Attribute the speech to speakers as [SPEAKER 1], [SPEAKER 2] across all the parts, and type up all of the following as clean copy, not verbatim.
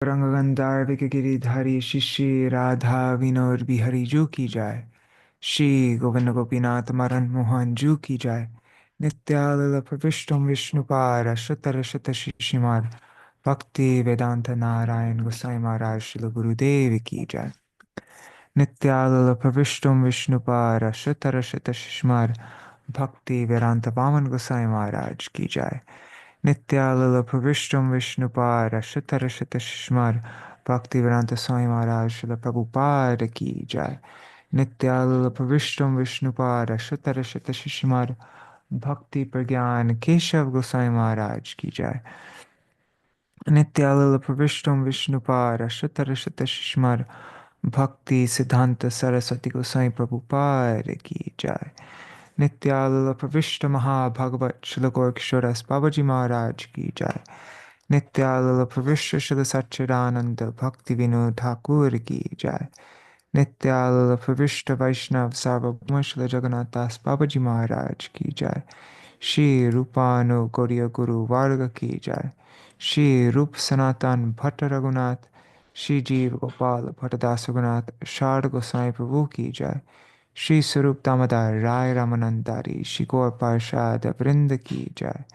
[SPEAKER 1] रंगगंधार गिरिधारी शिष्य राधा विनोद बिहारी जू की जाय। श्री गोविंद गोपीनाथ मदन मोहन जू की जाय। नित्यानंद प्रविष्टम विष्णुपाद शतर शत शिशिमाद भक्ति वेदांत नारायण गोसाई महाराज श्रील गुरुदेव की जय। नित्यानंद प्रविष्टम विष्णुपाद शतर शत शिशिमाद भक्ति वेदांत वामन गोसाई महाराज की जय। Nitya Pravishtam Vishnupara Shatara Shatashmar Bhaktivedanta Swami Maharaj Srila Prabhupada Ki Jai. Nitya Pravishtam Vishnupara Shatara Shatashmar Bhakti Pragyan Keshav Goswami Maharaj Ki Jai. Nitya Pravishtam Vishnupara Shatara Shatashmar Bhakti Siddhanta Saraswati Goswami Prabhupada Ki Jai. Nityalala Pravishta Maha Bhagavat Srila Gaurkishoras Babaji Maharaj Ki Jai. Nityalala Pravishta Srila Satchidananda Bhakti Vinod Thakur Ki Jai. Nityalala Pravishta Vaishnav Sarvabhauma Srila Jagannath Das Babaji Maharaj Ki Jai. Shri Rupanu Gauriya Guru Varga Ki Jai. Shri Rup Sanatan Bhatta Raghunath. Shri Jeev Gopal Bhattadas Raghunath Shard Goswami Prabhu Ki Jai. Shri Sarup Damodar Rai Ramanandari Shri Gaur Parshad Vrinda Ki Jai.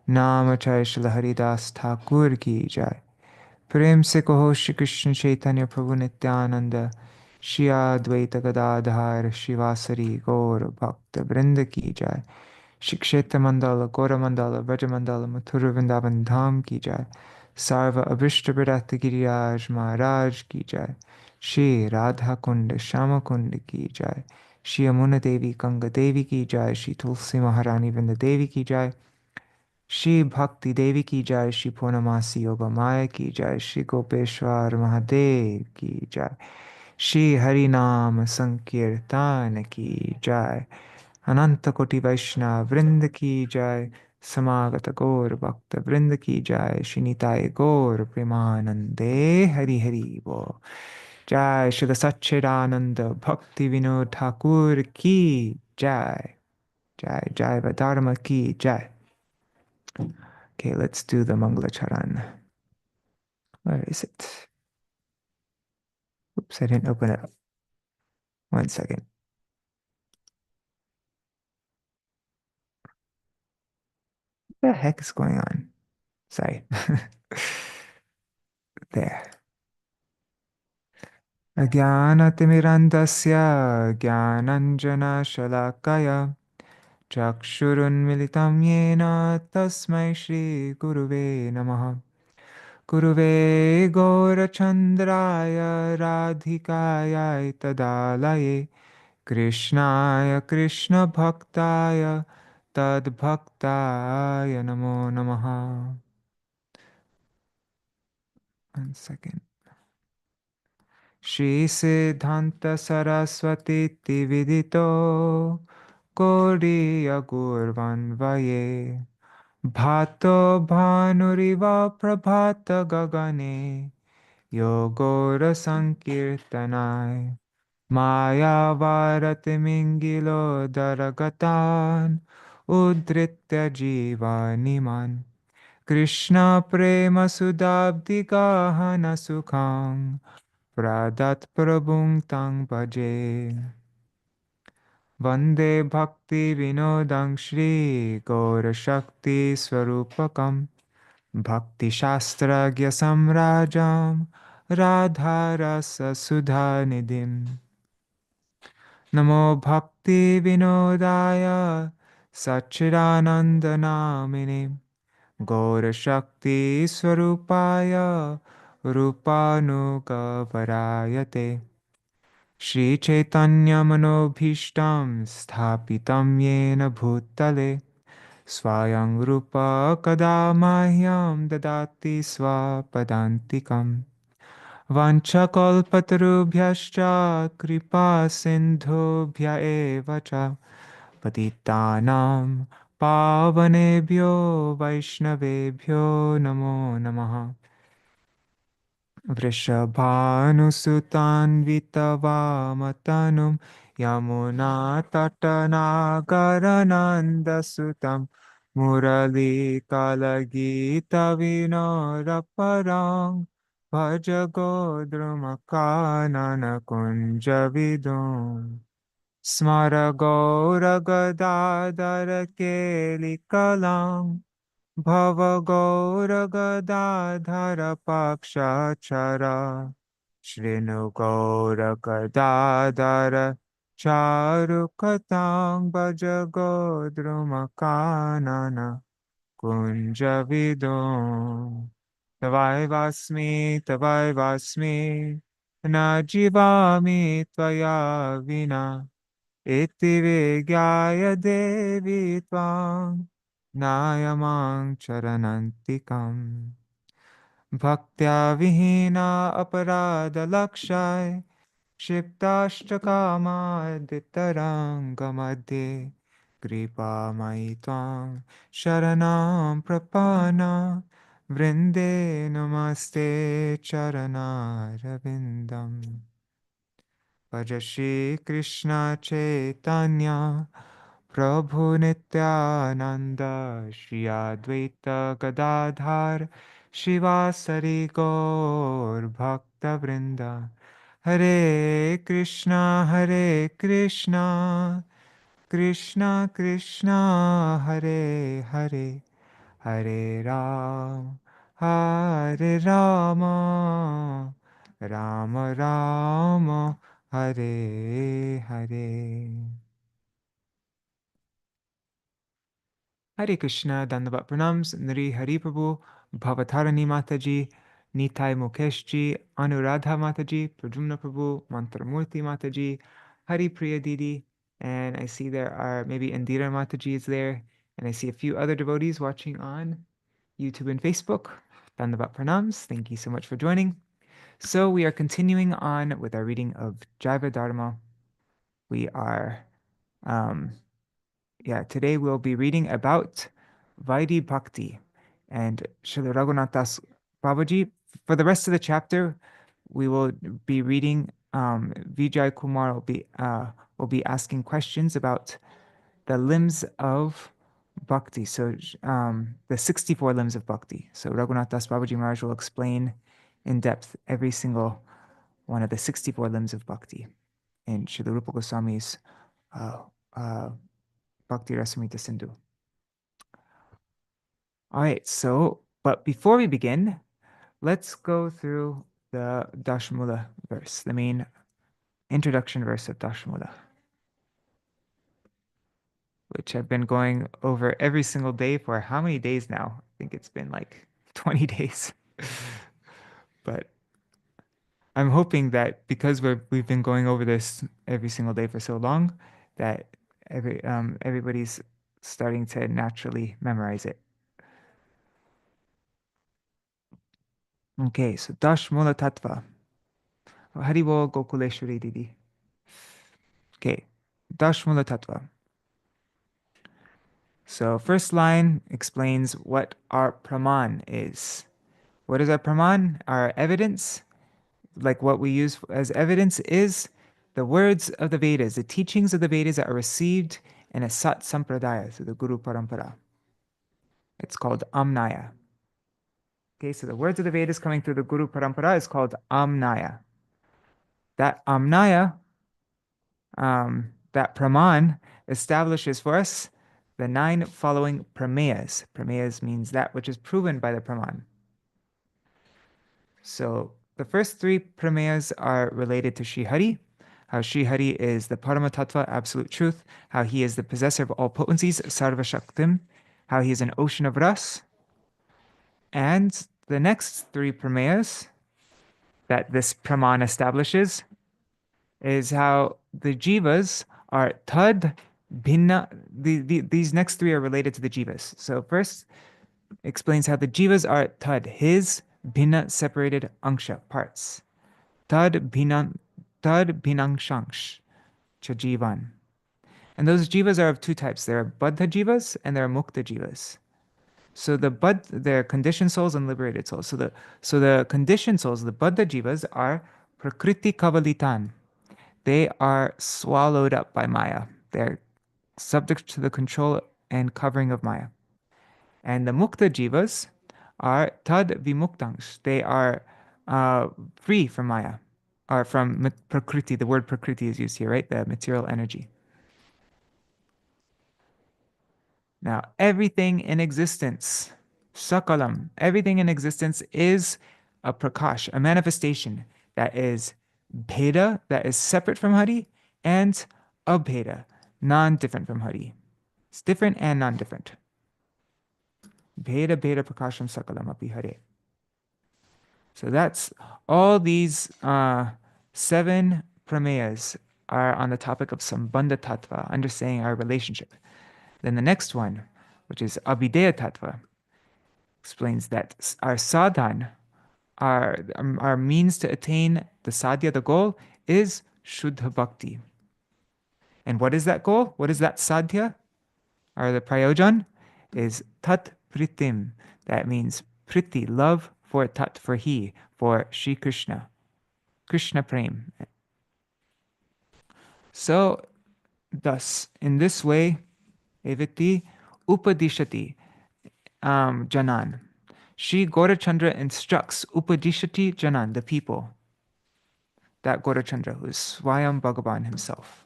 [SPEAKER 1] Namachay Shri Haridas Thakur Ki Jai. Prem se kaho Shri Krishna Chaitanya Prabhu Nityananda Shri Advaita Gadadhar Shivasari Gaur Bhakta Vrinda Ki Jai. Shri Kshetra Mandala Gaura Mandala Vraja Mandala Mathura Vrindavan Dham Ki Jai. Sarva Abhishta Bharata Giriraj Maharaj Ki Jai. Shri Radha Kund Shama Kund Ki Jai. Shri Amuna Devi Ganga Devi Ki Jai. Shri Tulsi Maharani Vrinda Devi Ki Jai. Shri Bhakti Devi Ki Jai. Shri Purnamasi Yoga Maya Ki Jai. Shri Gopeshwar Mahadev Ki Jai. Shri Harinam Sankirtan Ki Jai. Ananta Koti Vaishnava Vrinda Ki Jai. Samagata Gaur Bhakta Vrinda Ki Jai. Shinitai Gaur Premanande Hari Hari Bo. Jai Shri Satchidananda Bhakti Vinod Thakur Ki Jai. Jai Jaiva-dharma Ki Jai. Okay, let's do the Mangala Charan. Where is it? Oops, I didn't open it up. 1 second. What the heck is going on? Sorry. There. Ajnanatimirandasya Jnananjana Shalakaya Chakshurunmilitam Yena Tasmai Shri Guruve Namaha. Guruve Gaurachandraya Radhikaya Tadalaye Krishnaya Krishna Bhaktaya Tad Bhaktaya Namo Namaha. 1 second. Shri Siddhanta Saraswati Tividito Gauriya Gurvan Vaye Bhato Bhanuriva Prabhata Gagane Yogora Sankirtanai Maya Varati Mingilo Daragatan Udritya Jiva Niman Krishna Prema Sudabdi Gahana Sukhang Pradat Prabhung Tang Bhaje Vande Bhakti Vinodang Shri Gaura Shakti Swarupakam Bhakti Shastragya Samrajam Radha Rasa Sudha Nidhim Namo Bhakti Vinodaya Satchidananda Namine Gaura Shakti Swarupaya Rupanuga Varayate Shri Chaitanya Manobhishtam Sthapitam Yena Bhutale Swayang Rupa Kadamahyam Dadati Swapadantikam Vanchakalpatarubhyascha Kripa Sindhubhya Eva Cha Patitanam Pavanebhyo Vaishnavebhyo Namo Namaha Vrishabhanusutanvitavamatanum Yamunatatanagaranandasutam Murali Kalagita Vinoraparang Bhaja Godrumakanana Kunjavidum Smara Gaura Gadadhara Kelikalam Bhava Gaura Gadadhara Pakshachara Shrinu Gaura Gadadhara Charukatam Bhaja Godrumakanana Kunjavidum Tavai Vasmi, Na Jivami Tvaya Vina, Iti Vigyaya Devi Tvam, Nayamang Charanantikam, Bhaktya Vihina Aparada Lakshai, Shiptashtakamaदितरङ्गमध्ये कृपामयि त्वां शरणं प्रपन्ना वृन्दे नमस्ते चरणारविन्दम् भज श्रीकृष्ण चैतन्य प्रभु Nityanand Shri Advaita Gadadhar शिवासरि गौरभक्तवृन्द Hare Krishna, Krishna Krishna, Hare Hare, Hare Ram, Hare Rama, Rama Rama, Hare Hare. Hare Krishna, Dandavat Pranams, Nri Hari Prabhu, Bhavatarani Mataji, Nitai Mukeshji, Anuradha Mataji, Prajumna Prabhu, Mantramurti Mataji, Hari Priya Didi, and I see there are maybe Indira Mataji is there, and I see a few other devotees watching on YouTube and Facebook. Dandavat Pranams, thank you so much for joining. So we are continuing on with our reading of Jaiva-dharma. We are today we'll be reading about Vaidhī-bhakti and Srila Raghunath Das Babaji. For the rest of the chapter, we will be reading. Vijay Kumar will be asking questions about the limbs of bhakti. So the 64 limbs of bhakti. So Raghunath Das Babaji Maharaj will explain in depth every single one of the 64 limbs of bhakti in Srila Rupa Goswami's Bhakti Rasamrita Sindhu. All right, but before we begin, let's go through the Daśa-mūla verse, the main introduction verse of Daśa-mūla, which I've been going over every single day for how many days now? I think it's been like 20 days. But I'm hoping that because we've been going over this every single day for so long, that everybody's starting to naturally memorize it. Okay, so Daśa-mūla Tattva. Haribol Gokuleshwari Didi. Okay, Daśa-mūla Tattva. So first line explains what our praman is. What is our praman? Our evidence, like what we use as evidence, is the words of the Vedas, the teachings of the Vedas that are received in a Sat Sampradaya, so the Guru Parampara. It's called Amnaya. Okay, so the words of the Vedas coming through the Guru Parampara is called Amnaya. That Amnaya, that praman, establishes for us the 9 following prameyas. Prameyas means that which is proven by the praman. So the first 3 prameyas are related to Sri Hari, how Sri Hari is the Parama-tattva, absolute truth, how he is the possessor of all potencies, Sarva Shaktim, how he is an ocean of ras. And the next 3 prameyas that this praman establishes is how the jivas are tad, bhinna. These next 3 are related to the jivas. So first explains how the jivas are tad, his, bhinna, separated, angsha, parts. Tad bhinang shanksh, chajivan. And those jivas are of 2 types. There are baddha jivas and there are mukta jivas. So they're conditioned souls and liberated souls. So the conditioned souls, the baddha jivas, are prakriti kavalitan. They are swallowed up by Maya. They're subject to the control and covering of Maya. And the mukta jivas are tad vimuktangs. They are free from Maya, or from Prakriti. The word Prakriti is used here, right? The material energy. Now, everything in existence, Sakalam, everything in existence is a Prakash, a manifestation that is Bheda, that is separate from Hari, and Abheda, non-different from Hari. It's different and non-different. Bheda Bheda Prakasham Sakalam Api Hare. So that's all these seven prameyas are on the topic of Sambandha Tattva, understanding our relationship. Then the next one, which is Abhideya Tattva, explains that our sadhan, our means to attain the sadhya, the goal, is Shuddha Bhakti. And what is that goal? What is that sadhya? Or the prayojan? Is Tat Pritim. That means Priti, love, for Tat, for he, for Shri Krishna. Krishna Prem. So, thus, in this way, Eviti Upadishati Janan. Shri Gaurachandra instructs Upadishati Janan, the people. That Gaurachandra, who is Swayam Bhagavan himself.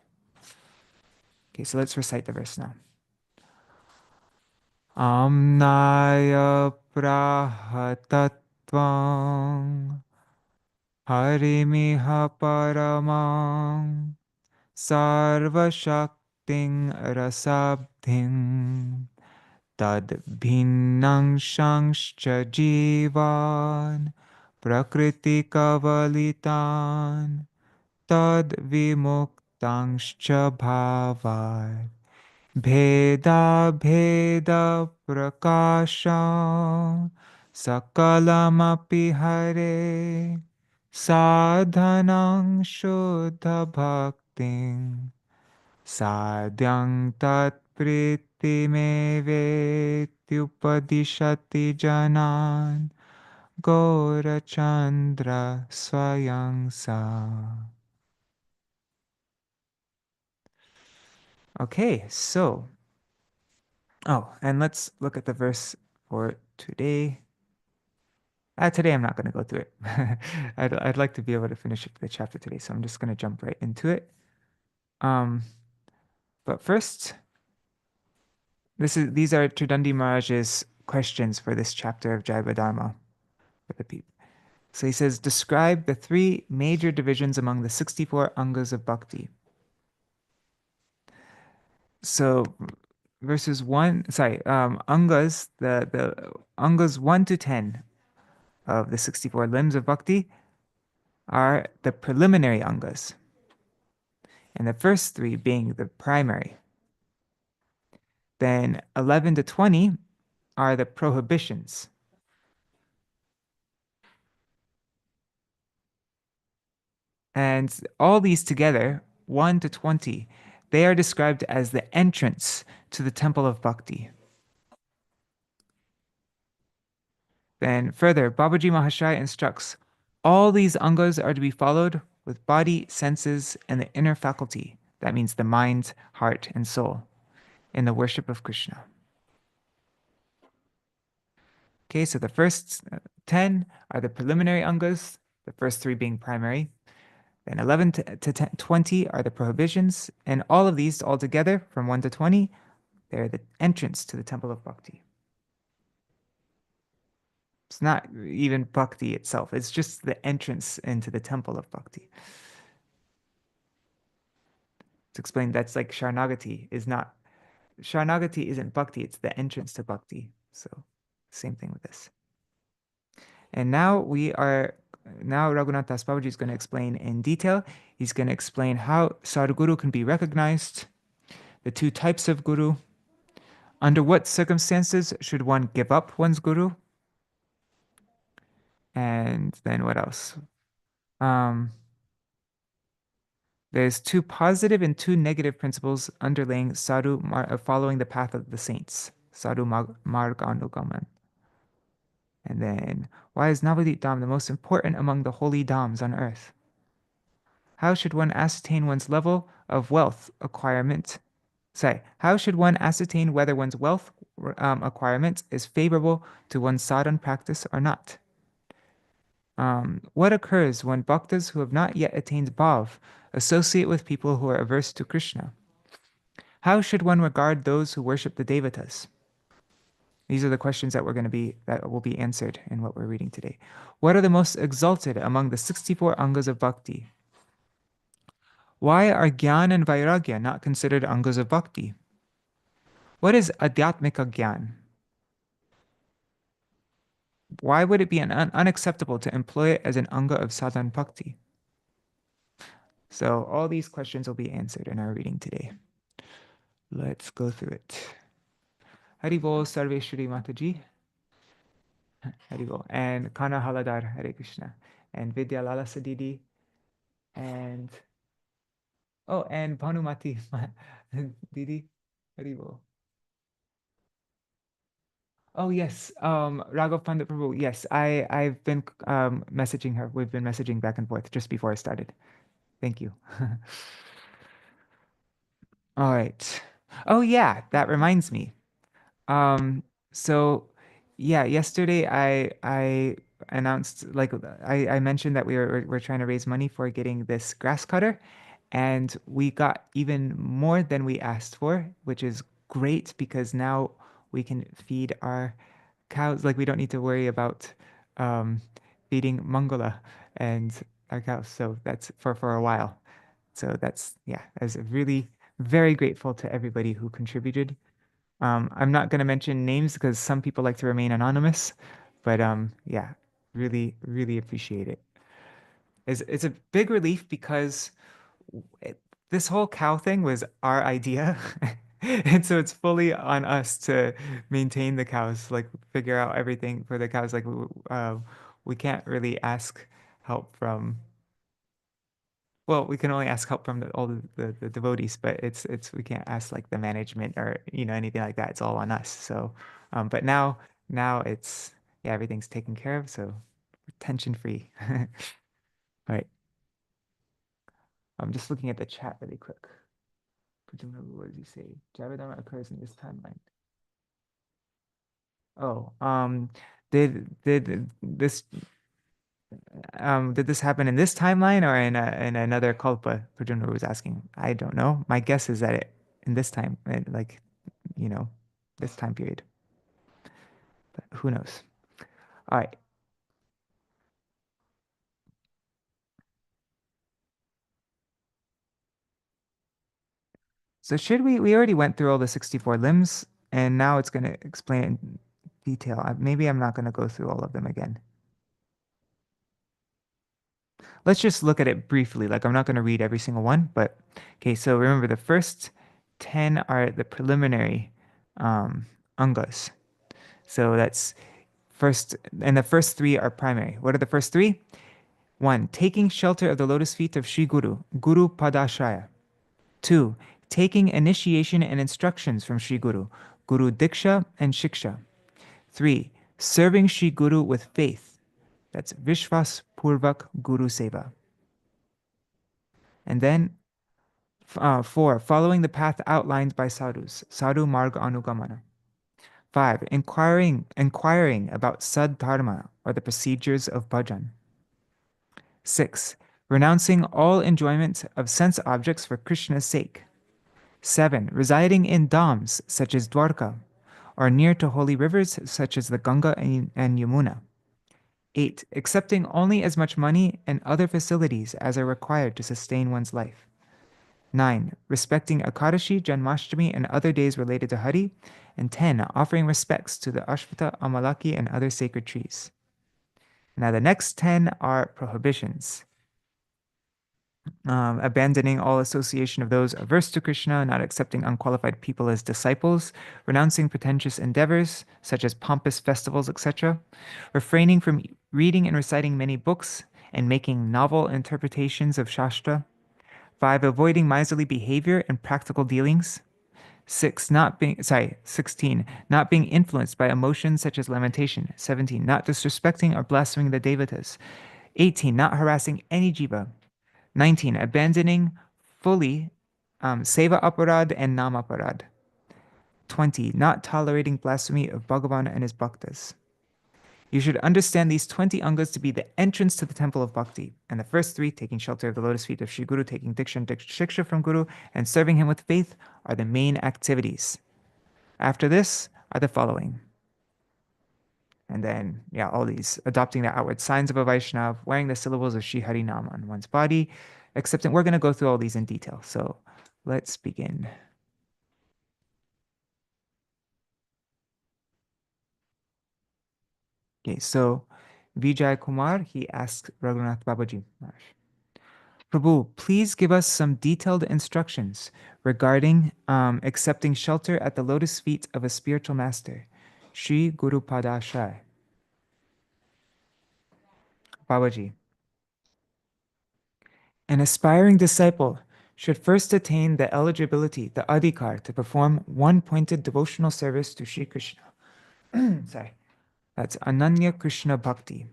[SPEAKER 1] Okay, so let's recite the verse now. Amnaya prahatatvam harimiha paramam sarvashakting rasabdhim tad bhinnangshangscha jivan prakriti kavalitan tad vimuktangscha bhavat Bheda Bheda Prakasha Sakalamapi Hare Sadhanang Shuddha Bhakting Sadhyang Tat Pritime Vetyupadishati Janan Gaurachandra Swayang Sa. Okay, so, and let's look at the verse for today. Today I'm not going to go through it. I'd like to be able to finish the chapter today, so I'm just going to jump right into it. But first, these are Tridandi Maharaj's questions for this chapter of Jaiva-dharma for the people. So he says, describe the three major divisions among the 64 angas of bhakti. So verses angas, the angas 1 to 10 of the 64 limbs of bhakti are the preliminary angas, and the first three being the primary. Then 11 to 20 are the prohibitions. And all these together, 1 to 20, they are described as the entrance to the temple of bhakti. Then further, Babaji Mahashaya instructs, all these angas are to be followed with body, senses, and the inner faculty. That means the mind, heart, and soul in the worship of Krishna. Okay, so the first 10 are the preliminary angas, the first three being primary. Then 11 to 20 are the prohibitions, and all of these altogether, from 1 to 20, they're the entrance to the temple of bhakti. It's not even bhakti itself, it's just the entrance into the temple of bhakti. To explain, that's like Sharanagati Sharanagati isn't bhakti, it's the entrance to bhakti. So, same thing with this. And now Raghunath Das Babaji is going to explain in detail. He's going to explain how Sadhguru can be recognized, the two types of guru, under what circumstances should one give up one's guru, and then what else? There's two positive and two negative principles underlying following the path of the saints, sadhu marganugaman. And then, why is Navadip Dham the most important among the holy dhams on earth? How should one ascertain one's level of wealth acquirement? How should one ascertain whether one's wealth acquirement is favorable to one's sadhan practice or not? What occurs when bhaktas who have not yet attained bhav associate with people who are averse to Krishna? How should one regard those who worship the devatas? These are the questions that will be answered in what we're reading today. What are the most exalted among the 64 angas of bhakti? Why are Gyan and Vairagya not considered angas of bhakti? What is Adhyatmika Gyan? Why would it be unacceptable to employ it as an anga of sadhana bhakti? So all these questions will be answered in our reading today. Let's go through it. Haribol Sarveshwari Mataji. Haribol. And Kana Haladar, Hare Krishna. And Vidya Lala Sadidi. And and Bhanumati Didi. Haribol. Oh yes, Raghav Pandit Prabhu. Yes, I've been messaging her. We've been messaging back and forth just before I started. Thank you. All right. Oh yeah, that reminds me. Um, so yeah, yesterday I announced like I mentioned that we're trying to raise money for getting this grass cutter, and we got even more than we asked for, which is great because now we can feed our cows. Like we don't need to worry about um, feeding Mangala and our cows. So that's for a while. So that's yeah, I was really very grateful to everybody who contributed. I'm not going to mention names because some people like to remain anonymous, but yeah, really, really appreciate it. It's a big relief because it, this whole cow thing was our idea. And so it's fully on us to maintain the cows, like figure out everything for the cows. Like we can't really ask help from, well, we can only ask help from all the devotees, but it's we can't ask like the management or anything like that. It's all on us. So, but now it's yeah, everything's taken care of, so tension free. All right, I'm just looking at the chat really quick. Presumably, what does he say? Jaiva-dharma occurs in this timeline. Oh, did this happen in this timeline or in another kalpa? Prajuna was asking. I don't know. My guess is that in this time, like you know, this time period. But who knows? All right. So should we already went through all the 64 limbs and now it's going to explain it in detail. Maybe I'm not going to go through all of them again. Let's just look at it briefly. Like I'm not going to read every single one, but okay, so remember the first 10 are the preliminary angas. So that's first, and the first three are primary. What are the first three? One, taking shelter of the lotus feet of Sri Guru, Guru Padashraya. Two, taking initiation and instructions from Sri Guru, Guru Diksha and Shiksha. Three, serving Sri Guru with faith. That's Vishwas Purvak Guru Seva. And then four, following the path outlined by sadhus, sadhu marg anugamana. Five, inquiring about Sadh-dharma or the procedures of bhajan. Six, renouncing all enjoyment of sense objects for Krishna's sake. Seven, residing in dhams such as Dwarka or near to holy rivers such as the Ganga and Yamuna. Eight, accepting only as much money and other facilities as are required to sustain one's life. 9. Respecting Akadashi, Janmashtami, and other days related to Hari. And 10. Offering respects to the Ashvata, Amalaki, and other sacred trees. Now, the next 10 are prohibitions. Abandoning all association of those averse to Krishna, not accepting unqualified people as disciples, renouncing pretentious endeavors, such as pompous festivals, etc., refraining from reading and reciting many books, and making novel interpretations of Shastra. 5. Avoiding miserly behavior and practical dealings. 16. Not being influenced by emotions such as lamentation. 17. Not disrespecting or blaspheming the devatas. 18. Not harassing any jiva. 19. Abandoning fully seva aparad and nam aparad. 20. Not tolerating blasphemy of Bhagavan and his bhaktas. You should understand these 20 angas to be the entrance to the temple of bhakti, and the first 3, taking shelter of the lotus feet of Sri Guru, taking diksha and shiksha from Guru, and serving him with faith, are the main activities. After this are the following. And then, all these: adopting the outward signs of a Vaishnav, wearing the syllables of Sri Hari Nam on one's body, accepting. We're going to go through all these in detail. So let's begin. Okay, so Vijay Kumar, he asks Raghunath Babaji Maharaj, Prabhu, please give us some detailed instructions regarding accepting shelter at the lotus feet of a spiritual master, Sri Guru Padashai. Babaji, an aspiring disciple should first attain the eligibility, the adhikar, to perform one-pointed devotional service to Sri Krishna. Sorry, that's Ananya Krishna Bhakti.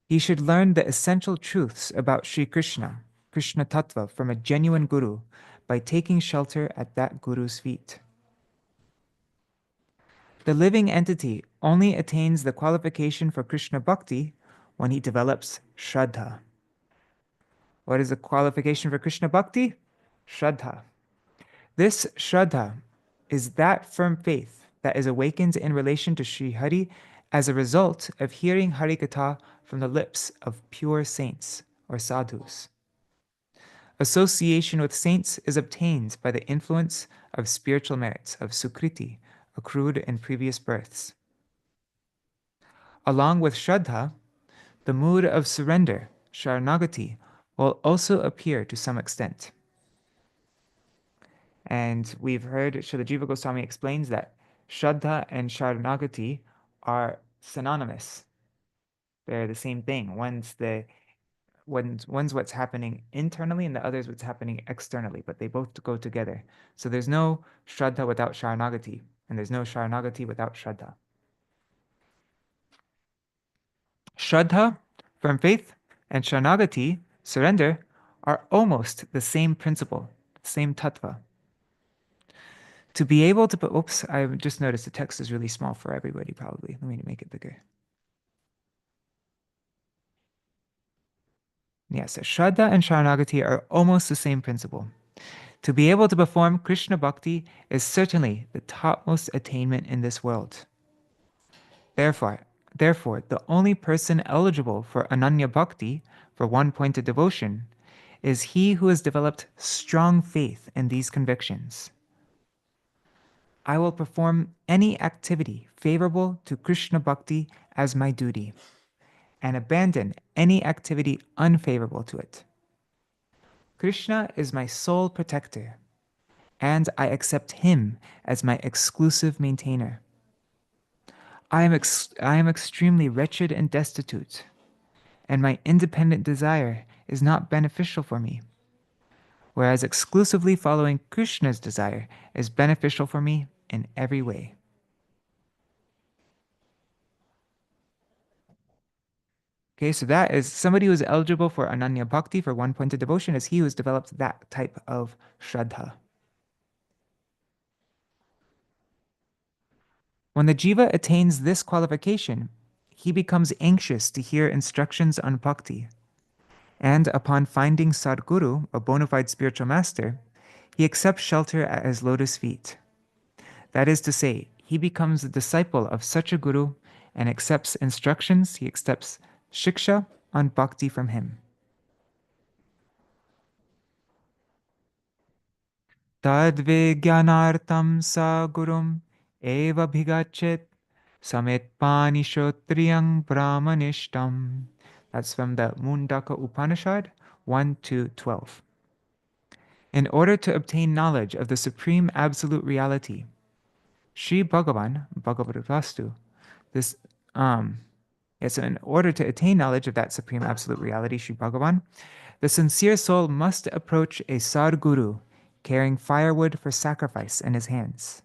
[SPEAKER 1] He should learn the essential truths about Sri Krishna, Krishna Tattva, from a genuine guru by taking shelter at that guru's feet. The living entity only attains the qualification for Krishna Bhakti when he develops Shraddha. What is the qualification for Krishna Bhakti? Shraddha. This Shraddha is that firm faith that is awakened in relation to Sri Hari as a result of hearing Hari Katha from the lips of pure saints or sadhus. Association with saints is obtained by the influence of spiritual merits, of sukriti, accrued in previous births. Along with Shraddha, the mood of surrender, Sharanagati, will also appear to some extent. And we've heard Srila Jiva Goswami explains that Shraddha and Sharanagati are synonymous. They're the same thing. One's what's happening internally and the other's what's happening externally, but they both go together. So there's no Shraddha without Sharanagati, and there's no Sharanagati without Shraddha. Shraddha, firm faith, and Sharanagati, surrender, are almost the same principle, same tattva. To be able to, oops, I just noticed the text is really small for everybody probably. Let me make it bigger. Yes, so Shraddha and Sharanagati are almost the same principle. To be able to perform Krishna Bhakti is certainly the topmost attainment in this world. Therefore, the only person eligible for Ananya Bhakti, for one-pointed devotion, is he who has developed strong faith in these convictions. I will perform any activity favorable to Krishna Bhakti as my duty, and abandon any activity unfavorable to it. Krishna is my sole protector, and I accept him as my exclusive maintainer. I am extremely wretched and destitute, and my independent desire is not beneficial for me, whereas exclusively following Krishna's desire is beneficial for me in every way. Okay, so that is somebody who is eligible for Ananya Bhakti, for one-pointed devotion, is he who has developed that type of Shraddha. When the jiva attains this qualification, he becomes anxious to hear instructions on bhakti. And upon finding Sadguru, a bona fide spiritual master, he accepts shelter at his lotus feet. That is to say, he becomes a disciple of such a guru and accepts instructions, he accepts shiksha on bhakti from him. Tadvigyanartam sa gurum eva bhigachet samet panishotriyang brahmanishtam. That's from the Mundaka Upanishad 1-12. In order to obtain knowledge of the Supreme Absolute Reality, Sri Bhagavan, Bhagavad-vastu, so in order to attain knowledge of that Supreme Absolute Reality, Sri Bhagavan, the sincere soul must approach a Sadguru carrying firewood for sacrifice in his hands.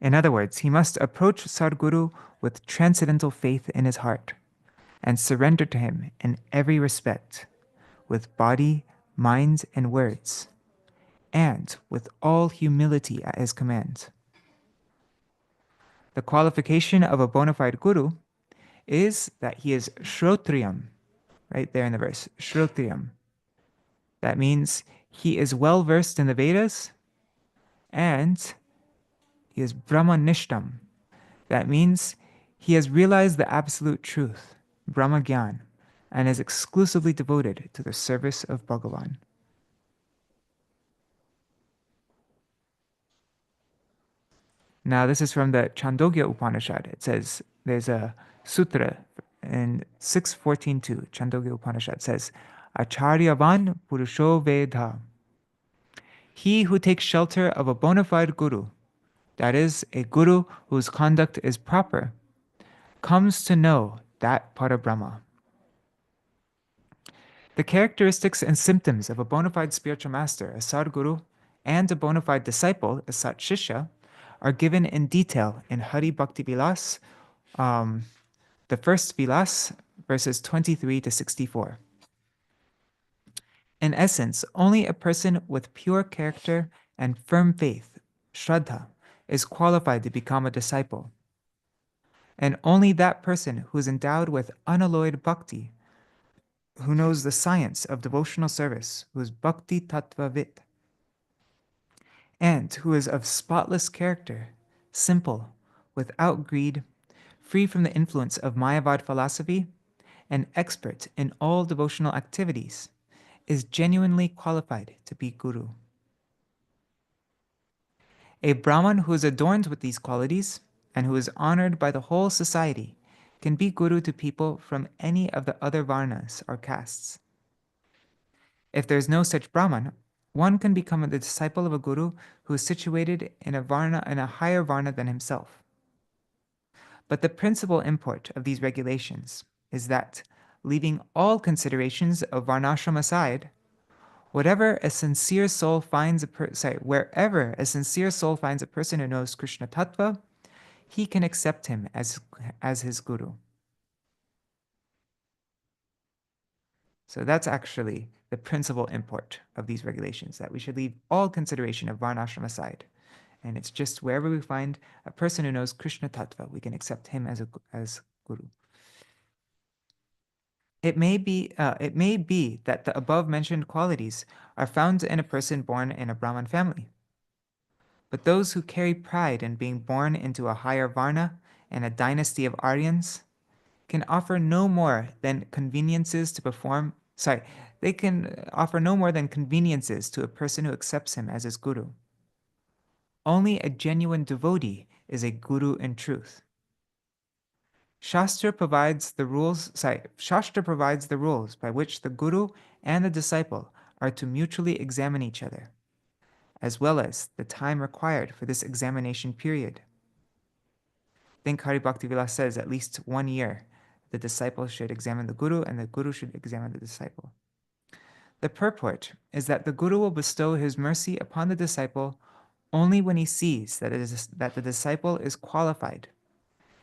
[SPEAKER 1] In other words, he must approach Sadguru with transcendental faith in his heart and surrender to him in every respect, with body, mind, and words, and with all humility at his command. The qualification of a bona fide guru is that he is shrotriyam, right there in the verse, shrotriyam. That means he is well versed in the Vedas and he is brahmanishtam. That means he has realized the absolute truth, Brahma Gyan, and is exclusively devoted to the service of Bhagavan. Now, this is from the Chandogya Upanishad. It says, there's a sutra in 6.14.2, Chandogya Upanishad says, Acharyavan Purusho Vedha. He who takes shelter of a bona fide guru, that is, a guru whose conduct is proper, comes to know that Parabrahma. The characteristics and symptoms of a bona fide spiritual master, a Sadguru, and a bona fide disciple, a Sat Shishya, are given in detail in Hari Bhakti Vilas, the first Vilas, verses 23 to 64. In essence, only a person with pure character and firm faith, Shraddha, is qualified to become a disciple. And only that person who is endowed with unalloyed bhakti, who knows the science of devotional service, who is bhakti tattvavit, and who is of spotless character, simple, without greed, free from the influence of Mayavad philosophy, and expert in all devotional activities, is genuinely qualified to be guru. A Brahman who is adorned with these qualities and who is honored by the whole society can be guru to people from any of the other varnas or castes. If there is no such Brahman, one can become the disciple of a guru who is situated in a higher varna than himself. But the principal import of these regulations is that, leaving all considerations of varnashram aside, wherever a sincere soul finds a person who knows Krishna Tattva, he can accept him as his guru. So that's actually the principal import of these regulations, that we should leave all consideration of varnashram aside. And it's just wherever we find a person who knows Krishna Tattva, we can accept him as guru. It may be that the above mentioned qualities are found in a person born in a Brahmin family. But those who carry pride in being born into a higher varna and a dynasty of Aryans can offer no more than conveniences to they can offer no more than conveniences to a person who accepts him as his guru. Only a genuine devotee is a guru in truth. Shastra provides the rules by which the guru and the disciple are to mutually examine each other, as well as the time required for this examination period. I think Hari Bhakti Vilas says at least 1 year the disciple should examine the guru and the guru should examine the disciple. The purport is that the guru will bestow his mercy upon the disciple only when he sees that the disciple is qualified,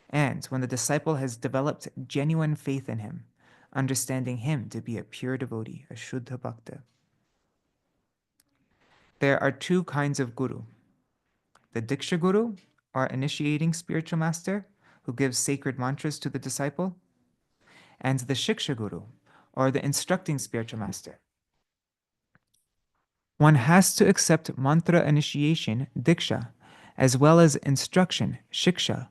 [SPEAKER 1] and when the disciple has developed genuine faith in him, understanding him to be a pure devotee, a Shuddha Bhakta. There are two kinds of guru. The Diksha Guru, or initiating spiritual master, who gives sacred mantras to the disciple, and the Shiksha Guru, or the instructing spiritual master. One has to accept mantra initiation, Diksha, as well as instruction, Shiksha,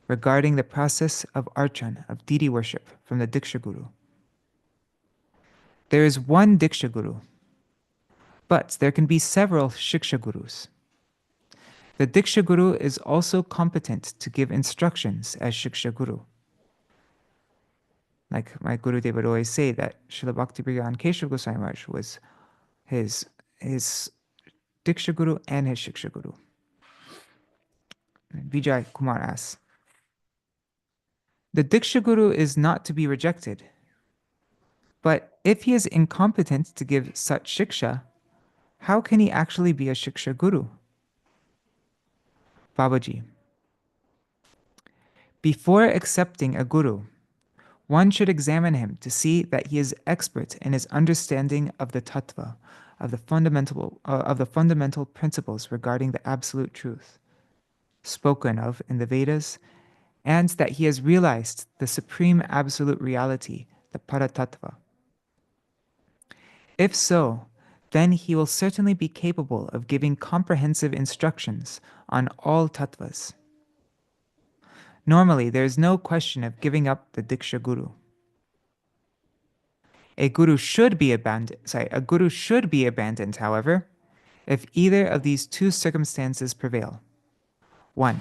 [SPEAKER 1] regarding the process of archan, of deity worship, from the Diksha Guru. There is one Diksha Guru, but there can be several Shiksha Gurus. The Diksha Guru is also competent to give instructions as Shiksha Guru. Like my Gurudev would always say that Srila Bhakti-Priyan Keshav Goswami Maharaj was his Diksha Guru and his Shiksha Guru. Vijay Kumar asks, the Diksha Guru is not to be rejected, but if he is incompetent to give such Shiksha, how can he actually be a Shiksha Guru? Babaji, before accepting a Guru, one should examine him to see that he is expert in his understanding of the tattva, of the fundamental principles regarding the absolute truth. spoken of in the Vedas, and that he has realized the supreme absolute reality, the Paratattva. If so, then he will certainly be capable of giving comprehensive instructions on all tattvas. Normally, there is no question of giving up the Diksha Guru. A guru should be abandoned, however, if either of these two circumstances prevail. 1.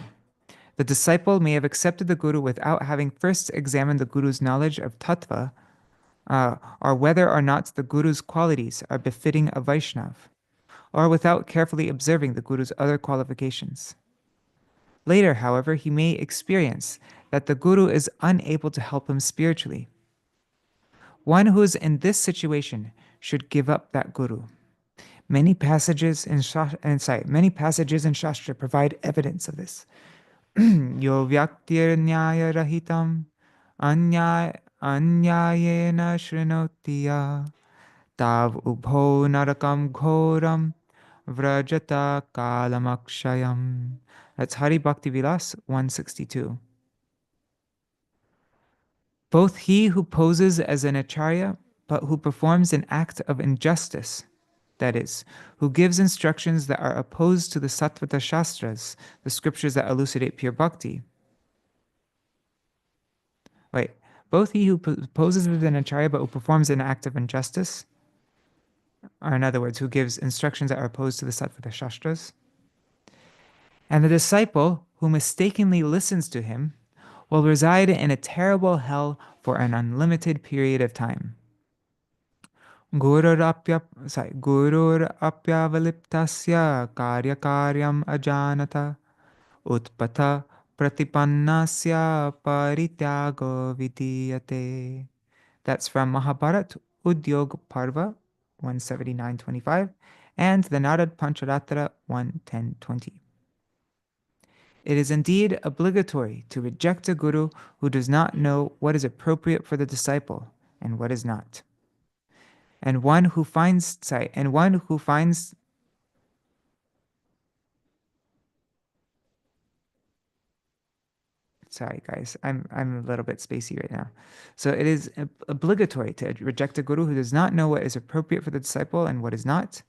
[SPEAKER 1] The disciple may have accepted the guru without having first examined the guru's knowledge of tattva, or whether or not the guru's qualities are befitting a Vaishnav, or without carefully observing the guru's other qualifications. Later, however, he may experience that the guru is unable to help him spiritually. One who is in this situation should give up that guru. Many passages in Shastra provide evidence of this. Yo vyaktir nyaya rahitam anyayena shrinotiya tav ubho narakam ghoram vrajata kalamakshayam. That's Hari Bhakti Vilas 162. Both he who poses as an acharya, but who performs an act of injustice, that is, who gives instructions that are opposed to the Sattvata Shastras, the scriptures that elucidate pure bhakti. Both he who poses as an acharya, but who performs an act of injustice, or in other words, who gives instructions that are opposed to the Sattvata Shastras, and the disciple who mistakenly listens to him, will reside in a terrible hell for an unlimited period of time. Gurur apyavaliptasya karya karyam ajanata utpatha pratipannasya parityago vidiyate. That's from Mahabharat Udyog Parva 179.25 and the Narad Pancharatra 110.20. It is indeed obligatory to reject a guru who does not know what is appropriate for the disciple and what is not. And one who finds sorry guys, I'm a little bit spacey right now. So it is obligatory to reject a guru who does not know what is appropriate for the disciple and what is not,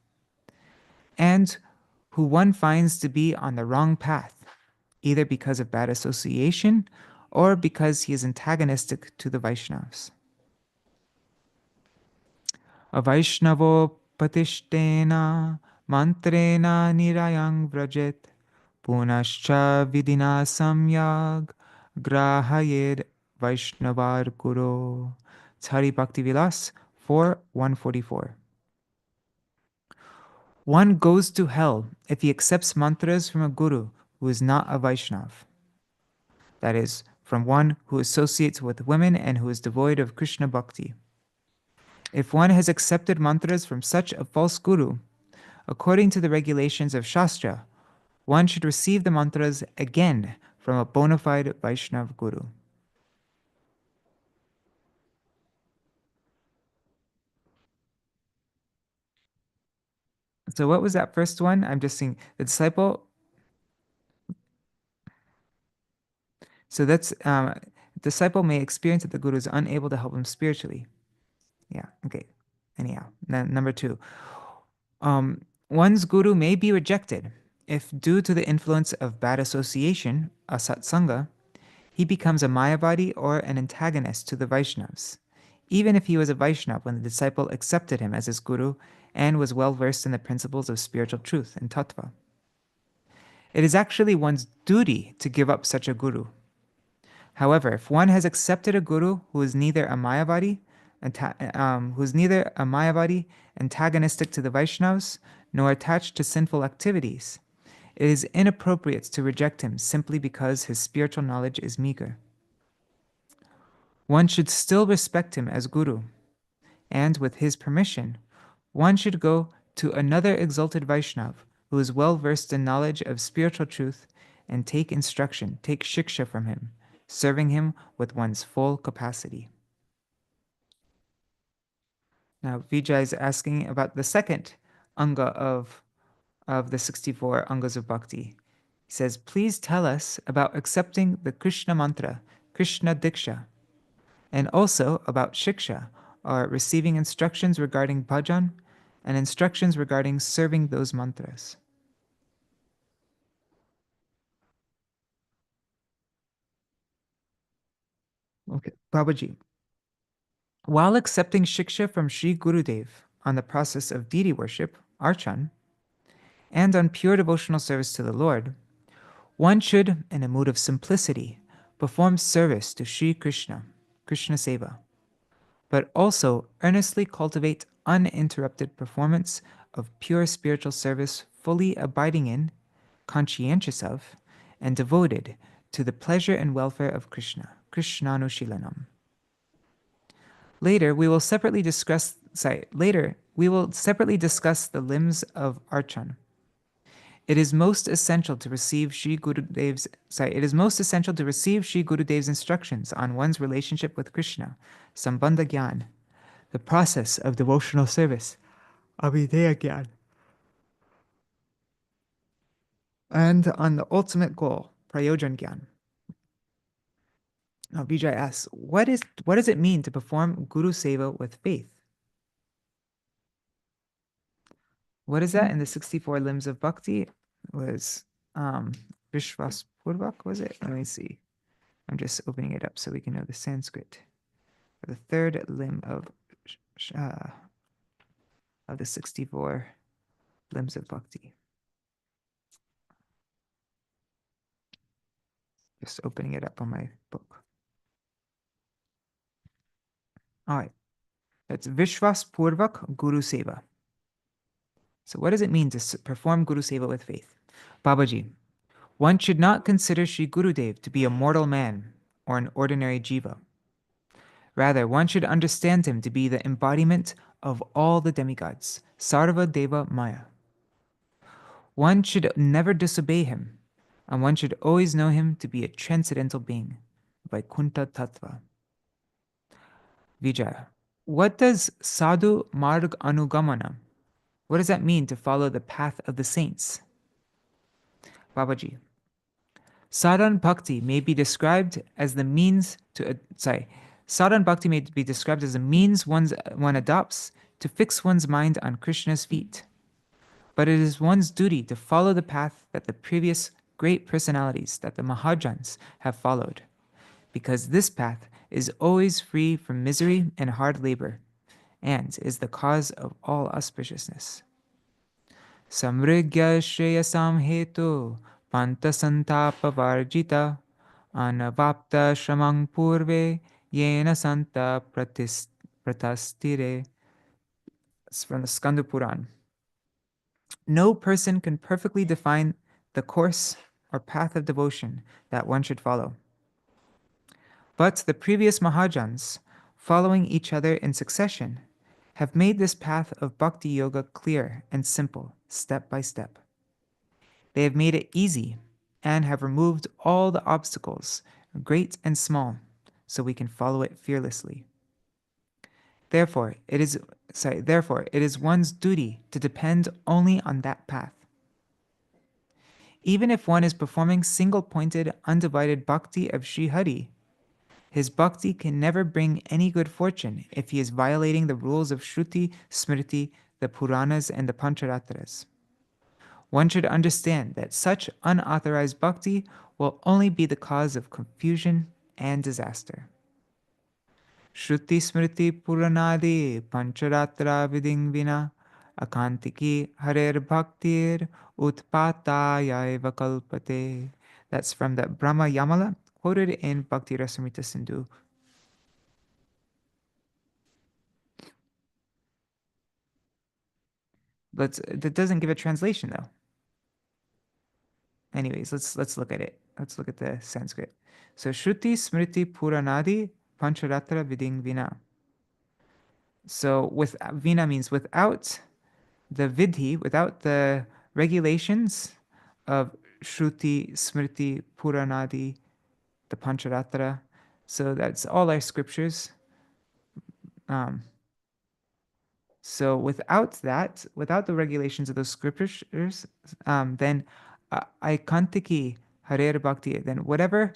[SPEAKER 1] and who one finds to be on the wrong path, either because of bad association or because he is antagonistic to the Vaishnavas. Avaishnavo patishtena mantrena nirayang vrajet punascha vidina samyag grahayed Vaishnavar Guru. Hari Bhakti Vilas 4.144. One goes to hell if he accepts mantras from a guru who is not a Vaishnav. That is, from one who associates with women and who is devoid of Krishna Bhakti. If one has accepted mantras from such a false guru, according to the regulations of Shastra, one should receive the mantras again from a bona fide Vaishnav guru. So what was that first one? I'm just saying the disciple. So that's disciple may experience that the guru is unable to help him spiritually. Yeah, okay. Anyhow, number 2. One's guru may be rejected if, due to the influence of bad association, asatsanga, he becomes a Mayavadi or an antagonist to the Vaishnavas, even if he was a Vaishnav when the disciple accepted him as his guru and was well versed in the principles of spiritual truth and tattva. It is actually one's duty to give up such a guru. However, if one has accepted a guru who is neither a Mayavadi, antagonistic to the Vaishnavas, nor attached to sinful activities, it is inappropriate to reject him simply because his spiritual knowledge is meager. One should still respect him as guru, and with his permission, one should go to another exalted Vaishnav who is well versed in knowledge of spiritual truth and take shiksha from him, serving him with one's full capacity. Now, Vijay is asking about the second anga of the 64 angas of bhakti. He says, please tell us about accepting the Krishna mantra, Krishna Diksha, and also about Shiksha, or receiving instructions regarding bhajan and instructions regarding serving those mantras. Okay, Babaji. While accepting Shiksha from Sri Gurudev on the process of deity worship, Archan, and on pure devotional service to the Lord, one should, in a mood of simplicity, perform service to Sri Krishna, Krishna Seva, but also earnestly cultivate uninterrupted performance of pure spiritual service, fully abiding in, conscientious of, and devoted to the pleasure and welfare of Krishna, Krishnanushilanam. Later, we will separately discuss the limbs of Archan. It is most essential to receive Sri Gurudev's instructions on one's relationship with Krishna, Sambandha Gyan, the process of devotional service, Abhideya Gyan, and on the ultimate goal, Prayojan Gyan. Now, Vijay asks, what does it mean to perform Guru Seva with faith? What is that in the 64 limbs of bhakti? It was Vishwas Purvak, was it? Let me see. I'm just opening it up so we can know the Sanskrit. For the third limb of the 64 limbs of bhakti. Just opening it up on my book. All right. That's Vishwas Purvak Guru Seva. So what does it mean to perform Guru Seva with faith? Babaji, one should not consider Sri Gurudev to be a mortal man or an ordinary jiva. Rather, one should understand him to be the embodiment of all the demigods, Sarva Deva Maya. One should never disobey him, and one should always know him to be a transcendental being, Vaikuntha Tattva. Vijaya, what does sadhu marg anugamana? What does that mean to follow the path of the saints? Babaji, sadhan bhakti may be described as the means sadhan bhakti may be described as the means one adopts to fix one's mind on Krishna's feet. But it is one's duty to follow the path that the previous great personalities, that the Mahajans, have followed, because this path is always free from misery and hard labor, and is the cause of all auspiciousness. Samrigya shreyasam hetu panta santapa varjita anavapta shramang purve yena santa pratastire. It's from the Skanda Puran. No person can perfectly define the course or path of devotion that one should follow. But the previous Mahajans, following each other in succession, have made this path of bhakti yoga clear and simple, step by step. They have made it easy and have removed all the obstacles, great and small, so we can follow it fearlessly. Therefore, it is one's duty to depend only on that path. Even if one is performing single-pointed, undivided bhakti of Sri Hari, his bhakti can never bring any good fortune if he is violating the rules of Shruti, Smriti, the Puranas, and the Pancharatras. One should understand that such unauthorized bhakti will only be the cause of confusion and disaster. Shruti Smriti Puranadi Pancharatra Viding Vina Akantiki Harer Bhaktir Utpataya Kalpate. That's from the Brahma Yamala, quoted in Bhakti Rasamrita Sindhu. That doesn't give a translation though. Anyways, let's look at it. Let's look at the Sanskrit. So Shruti Smriti Puranadi Pancharatra Viding Vina. So with Vina means without the vidhi, without the regulations of Shruti, Smriti, Puranadi, the Pancharatra. So that's all our scriptures. So without that, without the regulations of those scriptures, then Aikantiki Harer Bhakti, then whatever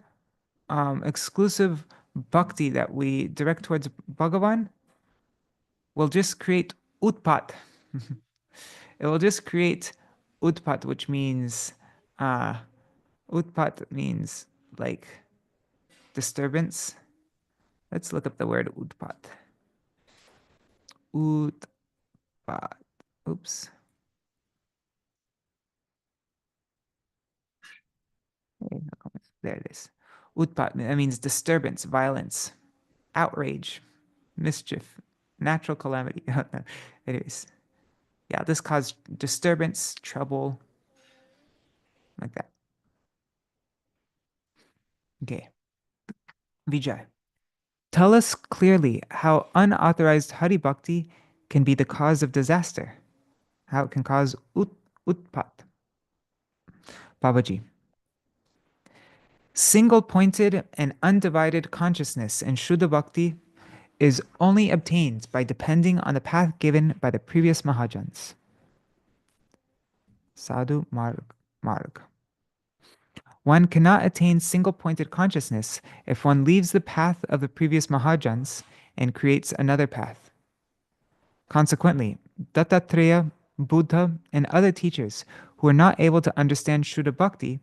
[SPEAKER 1] exclusive bhakti that we direct towards Bhagavan will just create utpat. It will just create utpat, which means uh, utpat means like disturbance. Let's look up the word utpat. Utpat. Oops. There it is. Utpat, that means disturbance, violence, outrage, mischief, natural calamity. Anyways, yeah, this caused disturbance, trouble, like that. Okay. Vijay. Tell us clearly how unauthorized Hari Bhakti can be the cause of disaster, how it can cause utpat. Babaji. Single-pointed and undivided consciousness in Shuddha Bhakti is only obtained by depending on the path given by the previous Mahajans. Sadhu Marg. One cannot attain single-pointed consciousness if one leaves the path of the previous Mahajans and creates another path. Consequently, Dattatreya, Buddha, and other teachers who were not able to understand Shuddha Bhakti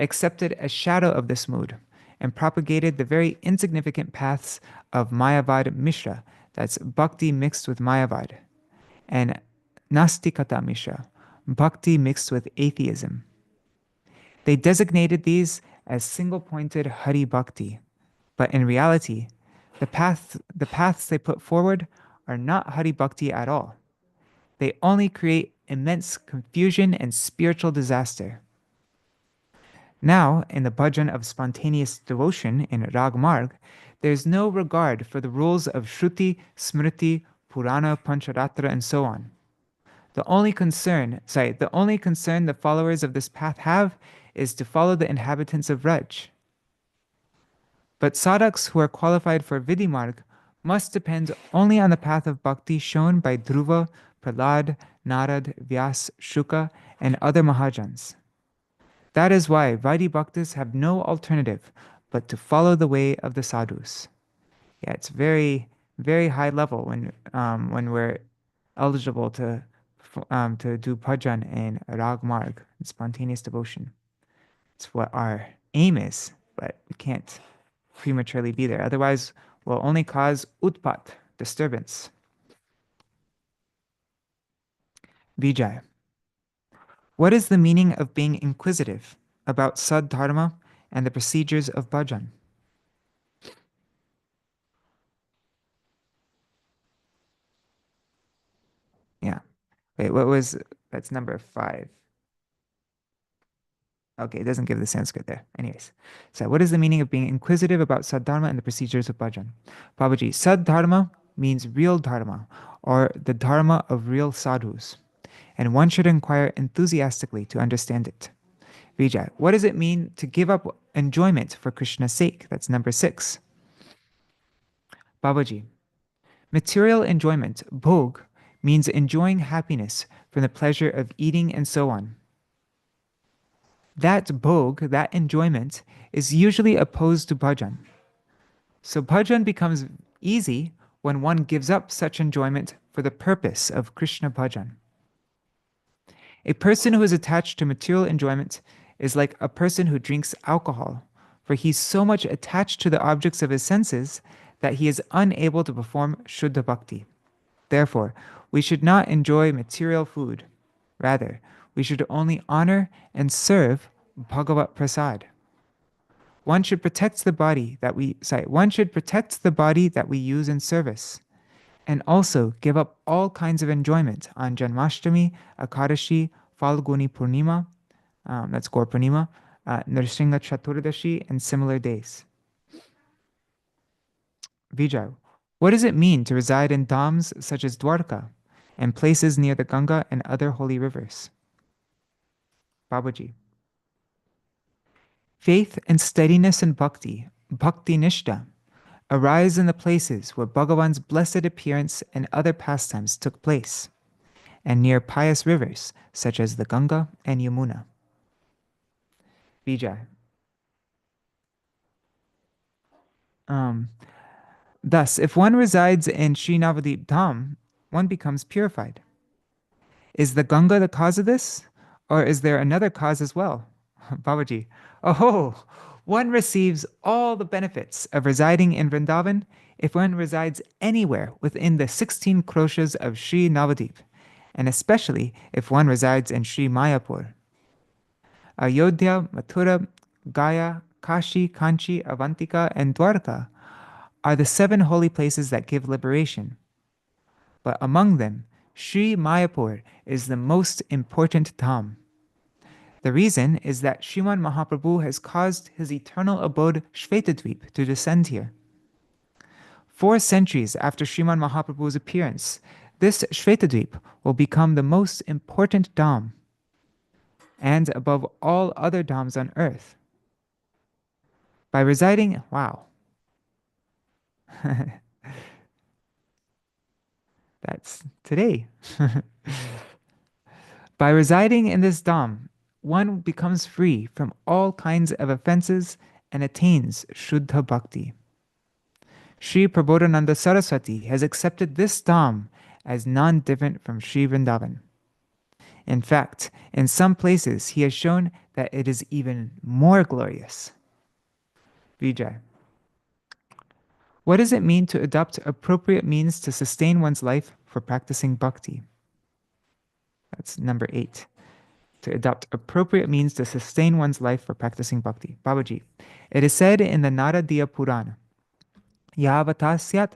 [SPEAKER 1] accepted a shadow of this mood and propagated the very insignificant paths of Mayavad Mishra, that's Bhakti mixed with Mayavad, and Nastikata Mishra, Bhakti mixed with atheism. They designated these as single-pointed Hari Bhakti, but in reality, the paths they put forward are not Hari Bhakti at all. They only create immense confusion and spiritual disaster. Now, in the bhajan of spontaneous devotion in Rag Marg, there is no regard for the rules of Shruti, Smriti, Purana, Pancharatra, and so on. The only concern the followers of this path have is to follow the inhabitants of Raj. But sadhaks who are qualified for Vidhi Marg must depend only on the path of bhakti shown by Dhruva, Prahlad, Narad, Vyas, Shuka, and other Mahajans. That is why Vaidhi Bhaktas have no alternative but to follow the way of the sadhus. Yeah, it's very, very high level when we're eligible to do bhajan in Rag Marg, spontaneous devotion. It's what our aim is, but we can't prematurely be there. Otherwise, we'll only cause utpat, disturbance. Vijay. What is the meaning of being inquisitive about Sadh-dharma and the procedures of bhajan? Yeah. Wait, that's number 5. Okay, it doesn't give the Sanskrit there. Anyways, so what is the meaning of being inquisitive about Sadh-dharma and the procedures of bhajan? Babaji, Sadh-dharma means real dharma, or the dharma of real sadhus, and one should inquire enthusiastically to understand it. Vijay, what does it mean to give up enjoyment for Krishna's sake? That's number 6. Babaji, material enjoyment, bhog, means enjoying happiness from the pleasure of eating and so on. That bhog, that enjoyment, is usually opposed to bhajan. So bhajan becomes easy when one gives up such enjoyment for the purpose of Krishna bhajan. A person who is attached to material enjoyment is like a person who drinks alcohol, for he's so much attached to the objects of his senses that he is unable to perform Shuddha Bhakti. Therefore, we should not enjoy material food. Rather, we should only honor and serve Bhagavat Prasad. One should protect the body that we use in service, and also give up all kinds of enjoyment on Janmashtami, Akadashi, Falguni Purnima, that's Gaur Purnima, Nrsimha Chaturdashi, and similar days. Vijay, what does it mean to reside in dhams such as Dwarka and places near the Ganga and other holy rivers? Babaji, faith and steadiness in bhakti, bhakti nishta, arise in the places where Bhagavan's blessed appearance and other pastimes took place, and near pious rivers such as the Ganga and Yamuna. Vijay. Um, Thus, if one resides in Sri Navadip Dham, one becomes purified. Is the Ganga the cause of this? Or is there another cause as well? Babaji, oh, one receives all the benefits of residing in Vrindavan if one resides anywhere within the 16 kroshas of Sri Navadip, and especially if one resides in Sri Mayapur. Ayodhya, Mathura, Gaya, Kashi, Kanchi, Avantika, and Dwarka are the 7 holy places that give liberation. But among them, Sri Mayapur is the most important dham. The reason is that Sriman Mahaprabhu has caused his eternal abode Shvetadvip to descend here. 4 centuries after Sriman Mahaprabhu's appearance, this Shvetadvip will become the most important dham and above all other dhams on earth. By residing, wow. That's today. By residing in this dham, one becomes free from all kinds of offenses and attains Shuddha Bhakti. Sri Prabodhananda Saraswati has accepted this dham as non-different from Sri Vrindavan. In fact, in some places he has shown that it is even more glorious. Vijay. What does it mean to adopt appropriate means to sustain one's life for practicing bhakti? That's number 8. To adopt appropriate means to sustain one's life for practicing bhakti. Babaji, it is said in the Naradiya Purana, Yavatasyat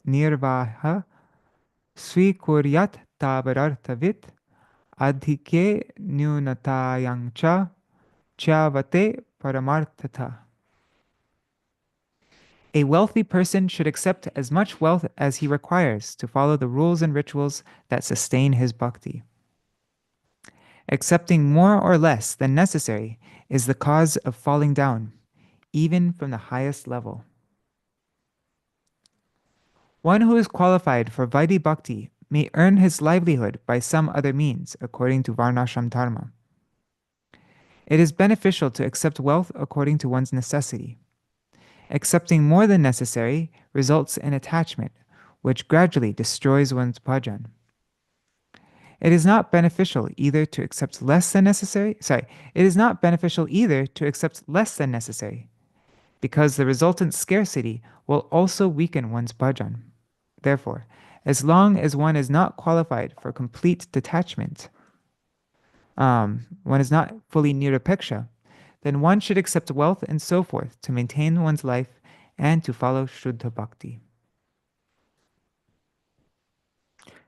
[SPEAKER 1] nirvaha swikuryat tabarartavit adhike nyunatayangcha chavate paramarthatha. A wealthy person should accept as much wealth as he requires to follow the rules and rituals that sustain his bhakti. Accepting more or less than necessary is the cause of falling down, even from the highest level. One who is qualified for Vaidhi Bhakti may earn his livelihood by some other means, according to Varnashram Dharma. It is beneficial to accept wealth according to one's necessity. Accepting more than necessary results in attachment, which gradually destroys one's bhajan. It is not beneficial either to accept less than necessary. It is not beneficial either to accept less than necessary, because the resultant scarcity will also weaken one's bhajan. Therefore, as long as one is not qualified for complete detachment, one is not fully nirapeksha, then one should accept wealth and so forth to maintain one's life and to follow Shuddha Bhakti.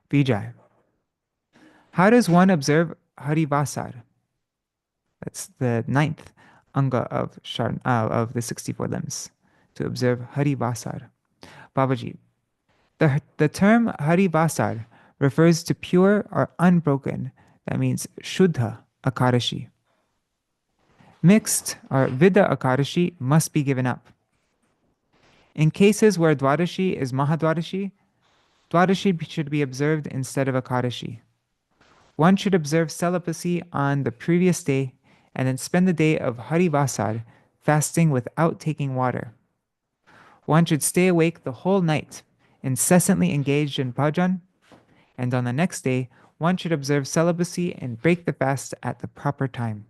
[SPEAKER 1] Vijay. How does one observe Harivasar? That's the 9th anga of the 64 limbs, to observe Harivasar. Babaji. The term Harivasar refers to pure or unbroken, that means Shuddha Akadashi. Mixed or Vidya Akadashi must be given up. In cases where Dwadashi is Mahadwadashi, Dwadashi should be observed instead of Akadashi. One should observe celibacy on the previous day and then spend the day of Harivasar fasting without taking water. One should stay awake the whole night, incessantly engaged in bhajan, and on the next day, one should observe celibacy and break the fast at the proper time.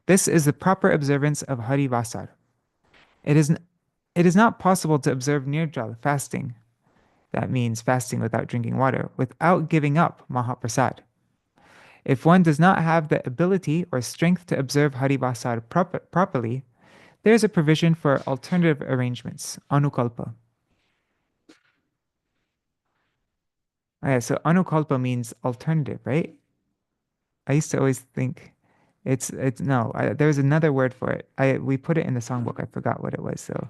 [SPEAKER 1] This is the proper observance of Harivasar. It is not possible to observe Nirjala fasting, that means fasting without drinking water, without giving up Mahaprasad. If one does not have the ability or strength to observe Harivasar properly, there is a provision for alternative arrangements, anukalpa. Okay, so anukalpa means alternative, right? I used to always think there's another word for it. We put it in the songbook. I forgot what it was. So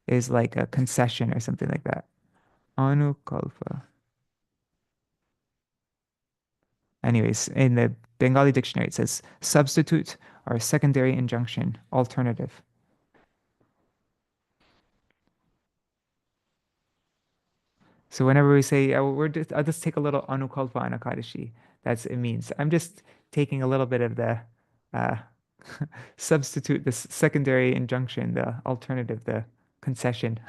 [SPEAKER 1] it's like a concession or something like that. Anukalpa. Anyways, in the Bengali dictionary, it says substitute or secondary injunction, alternative. So whenever we say, I'll just take a little anukalpa and akadashi, it means. I'm just taking a little bit of the substitute the secondary injunction, the alternative, the concession.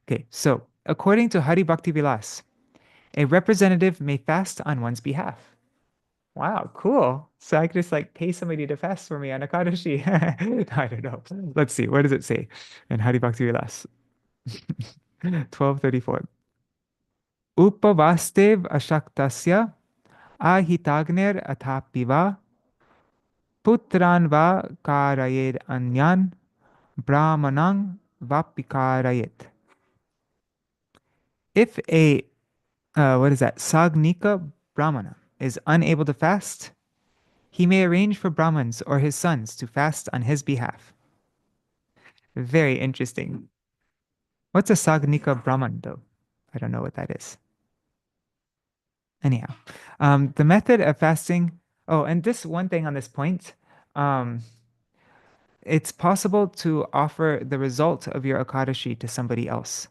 [SPEAKER 1] Okay, so according to Hari Bhakti Vilas, a representative may fast on one's behalf. Wow, cool. So I could just like pay somebody to fast for me on Akadashi. I don't know. Let's see. What does it say in Hari Bhakti Vilas? 1234. Upavastev ashaktasya ahitagner athapiva putran va karayed anyan brahmanang vapikarayet. If a, what is that, Sagnika Brahmana is unable to fast, he may arrange for Brahmins or his sons to fast on his behalf. Very interesting. What's a Sagnika Brahman, though? I don't know what that is. Anyhow, the method of fasting. Oh, and this one thing on this point, um, it's possible to offer the result of your Akadashi to somebody else.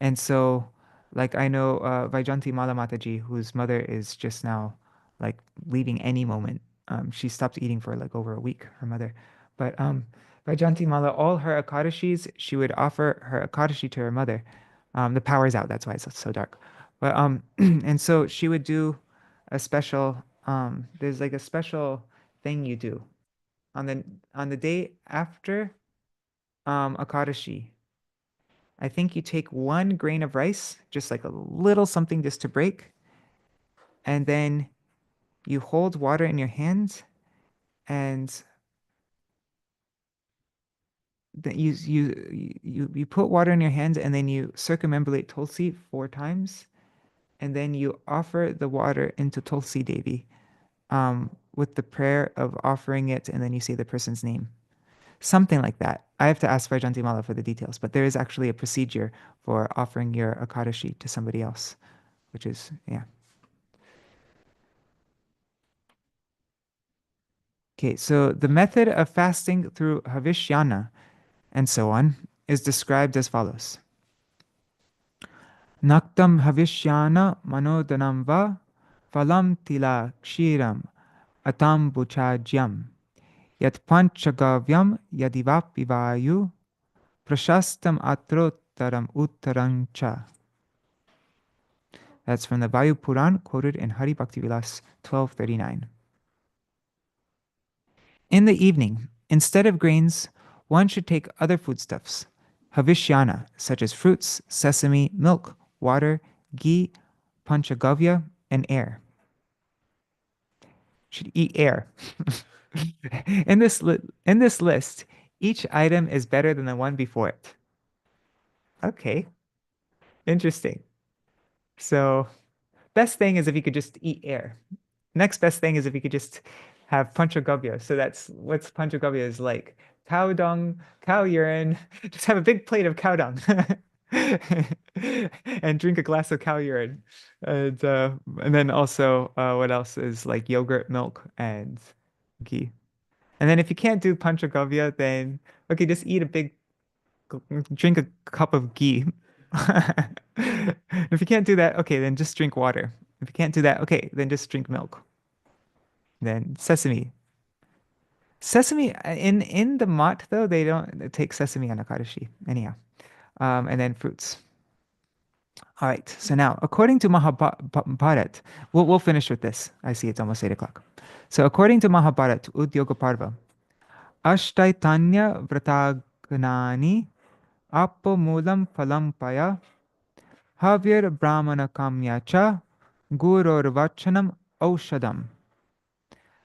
[SPEAKER 1] And so, like, I know Vaidhī-mala Mataji, whose mother is just now, like, leaving any moment. She stopped eating for, like, over a week, her mother. But Vaidhī-mala, all her Akadashis, she would offer her Akadashi to her mother. The power's out, that's why it's so dark. But, and so she would do a special, there's, like, a special thing you do. On the day after Akadashi, I think you take 1 grain of rice, just like a little something just to break, and then you hold water in your hands, and then you put water in your hands, and then you circumambulate Tulsi 4 times, and then you offer the water into Tulsi Devi, with the prayer of offering it, and then you say the person's name. Something like that. I have to ask Vaidhī-mala for the details, but there is actually a procedure for offering your Akadashi to somebody else, which is, yeah. Okay, so the method of fasting through Havishyana and so on is described as follows. Naktam Havishyana manodanam va phalam tila kshiram atam buchajyam yat panchagavyam yadivapivayu prashastam atrottaram uttarancha. That's from the Vayu Puran, quoted in Hari Bhakti Vilas 1239. In the evening, instead of grains, one should take other foodstuffs, havishyana, such as fruits, sesame, milk, water, ghee, panchagavya, and air. Should eat air. In this list, each item is better than the one before it. Okay, interesting. So, best thing is if you could just eat air. Next best thing is if you could just have panchagavya. So that's what's panchagavya is like. Cow dung, cow urine. Just have a big plate of cow dung. And drink a glass of cow urine. And then also what else is like yogurt, milk, and ghee. And then if you can't do panchagavya, then okay, just eat a big drink a cup of ghee. If you can't do that, okay, then just drink water. If you can't do that, okay, then just drink milk. Then sesame. Sesame in the mat though, they don't take sesame on Akadashi. Anyhow. And then fruits. All right. So now, according to Mahabharat, we'll finish with this. I see it's almost 8 o'clock. So according to Mahabharat, Udyoga Parva, Ashtaitanya Vratagnani Apo Mulam Palampaya Havir Brahmana Kamyacha Gurur Vachanam Aushadam.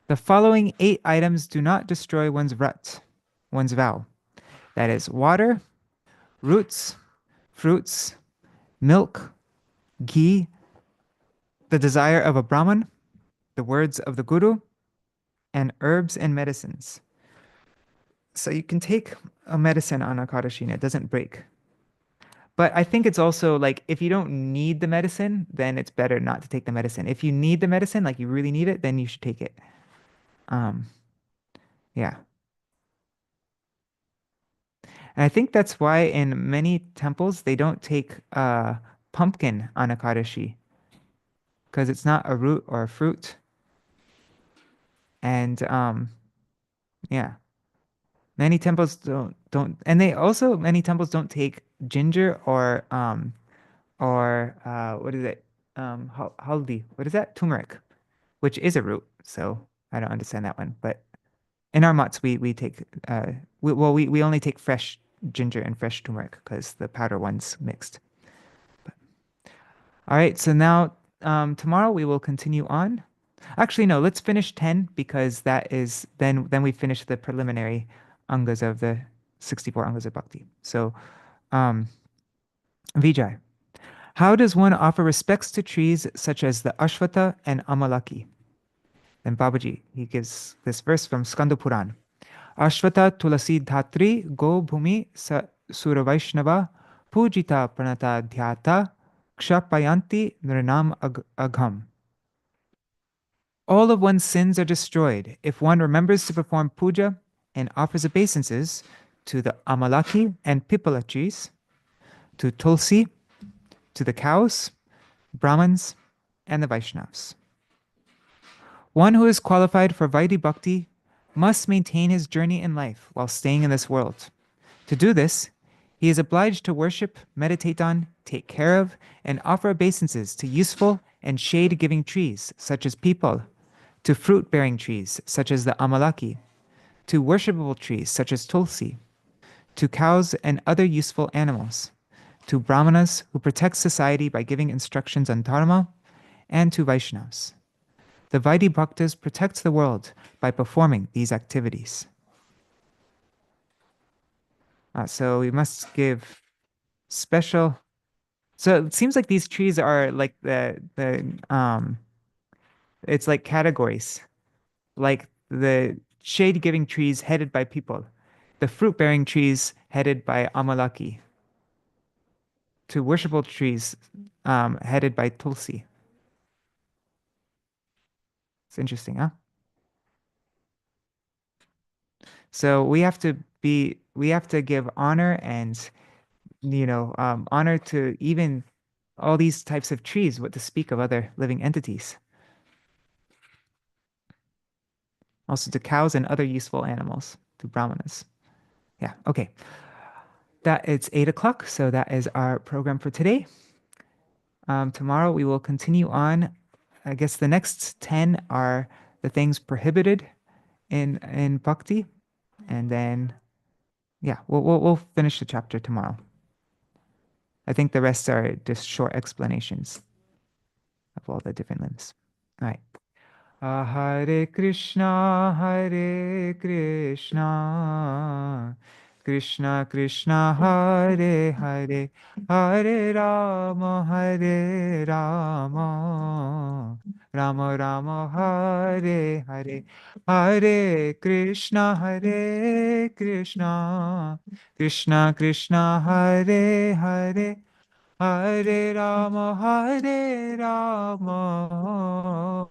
[SPEAKER 1] The following 8 items do not destroy one's vow. That is water, roots, fruits, milk, ghee, the desire of a Brahman, the words of the Guru, and herbs and medicines. So you can take a medicine on Akadashi and it doesn't break. But I think it's also like if you don't need the medicine, then it's better not to take the medicine. If you need the medicine, like you really need it, then you should take it. Yeah. And I think that's why in many temples they don't take pumpkin on Akadashi because it's not a root or a fruit. And Yeah. Many temples don't and they also many temples don't take ginger or what is it? Haldi. What is that? Turmeric, which is a root. So I don't understand that one. But in our mutts, we take we only take fresh ginger and fresh turmeric because the powder one's mixed. But, all right, so now tomorrow we will continue on. Actually, no, let's finish 10 because that is then we finish the preliminary angas of the 64 angas of bhakti. So um Vijay, how does one offer respects to trees such as the Ashwata and Amalaki? Then Babaji, he gives this verse from Skanda Puran. Ashwata tulasi dhatri go bhumi suravaishnava pujita pranata dhyata kshapayanti nrinam agham. All of one's sins are destroyed if one remembers to perform puja and offers obeisances to the Amalaki and Pipala trees, to Tulsi, to the cows, Brahmins, and the Vaishnavas. One who is qualified for Vaidhi Bhakti must maintain his journey in life while staying in this world. To do this, he is obliged to worship, meditate on, take care of, and offer obeisances to useful and shade-giving trees such as peepal, to fruit-bearing trees such as the Amalaki, to worshipable trees such as Tulsi, to cows and other useful animals, to Brahmanas who protect society by giving instructions on dharma, and to Vaishnavas. The Vaidhi Bhaktas protect the world by performing these activities. So we must give special. So it seems like these trees are like it's like categories, like the shade-giving trees headed by people, the fruit-bearing trees headed by Amalaki, to worshipable trees headed by Tulsi. It's interesting, huh? So we have to give honor and, honor to even all these types of trees, what to speak of other living entities. Also to cows and other useful animals, to brahmanas. Yeah, okay. That it's 8 o'clock, so that is our program for today. Tomorrow we will continue on. I guess the next 10 are the things prohibited in bhakti, and then yeah, we'll finish the chapter tomorrow. I think the rest are just short explanations of all the different limbs. All right. Hare Krishna, Hare Krishna, Krishna Krishna, Hare Hare, Hare Rama, Hare Rama, Rama Rama, Hare Hare, Hare Krishna, Hare Krishna, Krishna Krishna, Hare Hare, Hare Rama, Hare Rama,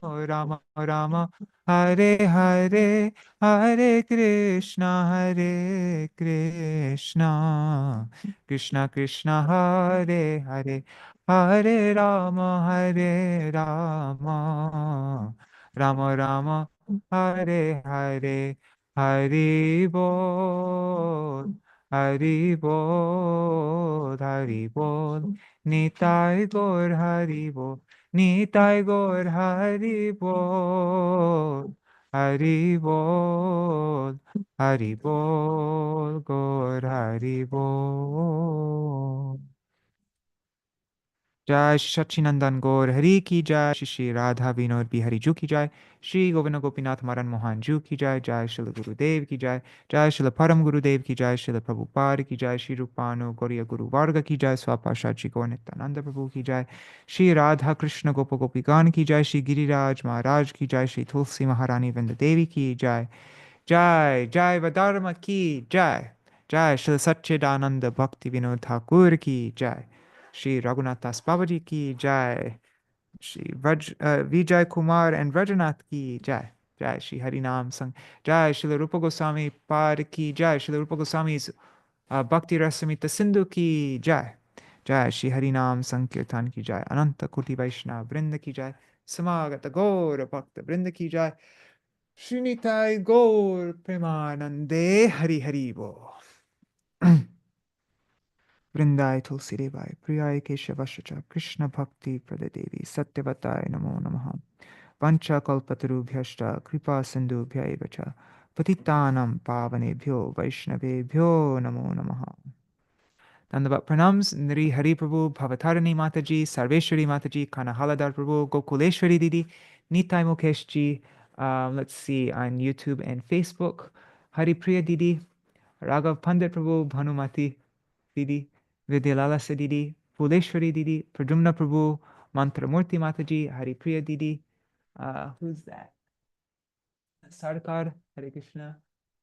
[SPEAKER 1] Rama Rama, Hare Hare, Hare Krishna, Hare Krishna, Krishna Krishna, Hare Hare, Hare Rama, Hare Rama, Rama Rama, Hare Hare, Hari Bol. Hari Bol, Hari Bol, Nitai Gaur Hari Bol, Nitai Gaur Hari Bol, Hari Bol, Hari Bol, Gaur Hari Bol. जय श्री सच्चिनंदन गौर हरि की जय, श्री श्री राधा विनोद बिहारी जू की जय, श्री गोविंद गोपीनाथ मदन मोहन जू की जय, जय श्री गुरुदेव की जय, जय श्री परम गुरुदेव की जय, श्री प्रभुपाद की जय, श्री रूपानु गौरिया गुरु वर्ग की जय, स्वापाशा जी गौर नित्यानंद प्रभु की जय, श्री राधा कृष्ण गोप गोपीगान की जय, श्री गिरिराज महाराज की जय, श्री तुलसी महारानी वृंद देवी की जय, जय जैव-धर्म की जय, जय श्री सच्चिदानंद भक्ति विनोद ठाकुर की जय, श्री रघुनाथ दास बाबाजी की जय, श्री विजय कुमार एंड व्रजनाथ की जय, जय श्री हरिनाम संग, जय श्री रूप गोस्वामी पाद की जय, श्री रूप गोस्वामी भक्ति रसमित सिंधु की जय, जय श्री हरिनाम संकीर्तन की जय, अनंत कोटि वैष्णव वृंद की जय, समागत गौर भक्त वृंद की जय, Shinitai Gaur Premanande Hari Hari Bo. Vrindai Tulsi Devai Priyai Keshavashacha Krishna Bhakti Pradadevi Satyavataya Namo Namaha Pancha Kalpatarubhyashta Kripa Sindhubhya Cha Patitanam Pavanebhyo Vaishnavebhyo Namo Namaha. Dandavat Pranams, Nri Hari Prabhu, Bhavatarani Mataji, Sarveshwari Mataji, Kanahaladar Prabhu, Gokuleshwari Didi, Nitai Mukesh ji, let's see, on YouTube and Facebook, Hari Priya Didi, Raghav Pandit Prabhu, Bhanumati Didi, Vidyalala Se Didi, Fuleshwari Didi, Pradumna Prabhu, Mantramurti Mataji, Hari Priya Didi, who's that? Sarkar, Hare Krishna,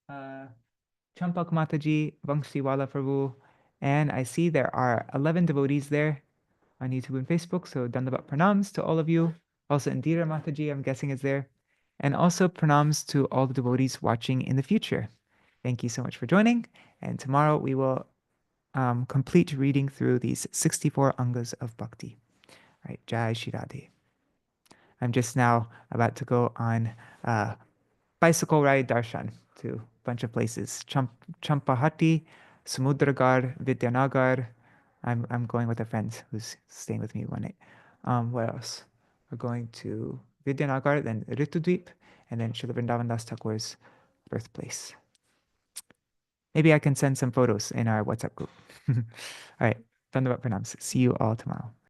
[SPEAKER 1] Champak Mataji, Vangsiwala Prabhu, and I see there are 11 devotees there on YouTube and Facebook, so Dandavat Pranams to all of you. Also Indira Mataji, I'm guessing is there. And also pranams to all the devotees watching in the future. Thank you so much for joining, and tomorrow we will complete reading through these 64 angas of bhakti. All right, Jai Shri Radhe. I'm just now about to go on bicycle ride darshan to a bunch of places. Champahati, Samudragar, Vidyanagar. I'm going with a friend who's staying with me one night. What else? We're going to Vidyanagar, then Ritudweep, and then Srila Vrindavan Das Thakur's birthplace. Maybe I can send some photos in our WhatsApp group. All right. Dandavat Pranams. See you all tomorrow.